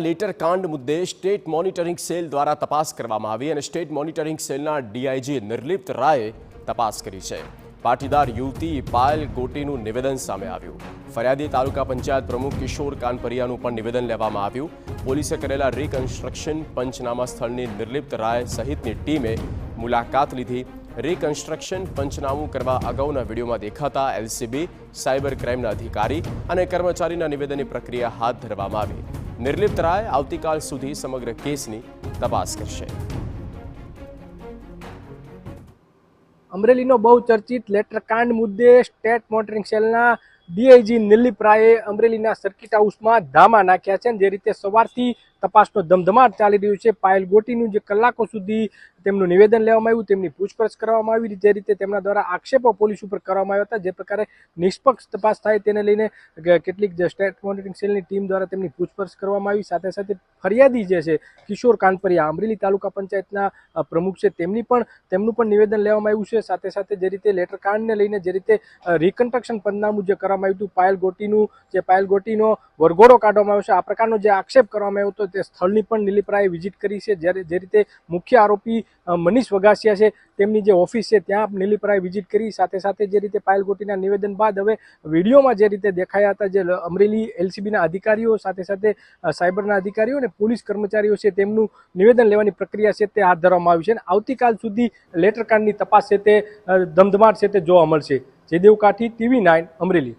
Letter કાંડ મુદ્દે state monitoring cell દ્વારા તપાસ કરવામાં આવી અને સ્ટેટ મોનિટરિંગ સેલના ડીઆઈજી નિર્લિપ્ત રાયે તપાસ કરી છે. પાટીદાર યુવતી પાયલ ગોટીનું નિવેદન સામે આવ્યું. ફરિયાદી તાલુકા પંચાયત પ્રમુખ કિશોર કાનપરિયાનું પણ નિવેદન લેવામાં આવ્યું. પોલીસે કરેલા રિકન્સ્ટ્રક્શન પંચનામા સ્થળની નિર્લિપ્ત રાય સહિતની ટીમે મુલાકાત લીધી. રિકન્સ્ટ્રક્શન પંચનામું કરવા અગાઉના વિડીયોમાં દેખાતા એલસીબી, સાયબર ક્રાઇમના અધિકારી અને કર્મચારીના નિવેદનની પ્રક્રિયા હાથ ધરવામાં આવી. નિર્લિપ્ત રાય આવતીકાલ સુધી સમગ્ર કેસની તપાસ કરશે. અમરેલીનો બહુ ચર્ચિત લેટર કાંડ મુદ્દે સ્ટેટ મોનિટરિંગ સેલના ડીઆઈજી નિર્લિપ્ત રાયે અમરેલીના સર્કિટ હાઉસમાં ધામા નાખ્યા છે. જે રીતે સવારથી તપાસનો ધમધમાટ ચાલી રહ્યું છે. પાયલ ગોટીનું જે કલાકો સુધી તેમનું નિવેદન લેવામાં આવ્યું, તેમની પૂછપરછ કરવામાં આવી, જે રીતે તેમના દ્વારા આક્ષેપો પોલીસ ઉપર કરવામાં આવ્યા હતા, જે પ્રકારે નિષ્પક્ષ તપાસ થાય તેને લઈને કેટલીક સ્ટેટ મોનિટરિંગ સેલની ટીમ દ્વારા તેમની પૂછપરછ કરવામાં આવી. સાથે સાથે ફરિયાદી જે છે કિશોર કાનપરિયા, અમરેલી તાલુકા પંચાયતના પ્રમુખ છે, તેમનું પણ નિવેદન લેવામાં આવ્યું છે. સાથે સાથે જે રીતે લેટર કાંડને લઈને જે રીતે રિકન્સ્ટ્રક્શન પંચનામું જે કરવામાં આવ્યું હતું, પાયલ ગોટીનો વરઘોડો કાઢવામાં આવ્યો છે, આ પ્રકારનો જે આક્ષેપ કરવામાં આવ્યો હતો તે સ્થળની પણ નિર્લિપ્ત રાયે વિઝિટ કરી છે. જ્યારે જે રીતે મુખ્ય આરોપી મનીષ વઘાસિયા છે તેમની જે ઓફિસ છે ત્યાં નિર્લિપ્ત રાયે વિઝિટ કરી. સાથે સાથે જે રીતે પાયલ ગોટીના નિવેદન બાદ હવે વિડીયોમાં જે રીતે દેખાયા હતા, જે અમરેલી એલસીબીના અધિકારીઓ, સાથે સાથે સાયબરના અધિકારીઓ અને પોલીસ કર્મચારીઓ છે, તેમનું નિવેદન લેવાની પ્રક્રિયા છે તે હાથ ધરવામાં આવી છે. અને આવતીકાલ સુધી લેટર કાંડની તપાસ છે તે ધમધમાટ છે તે જોવા મળશે. જયદેવ કાઠી, TV9 અમરેલી.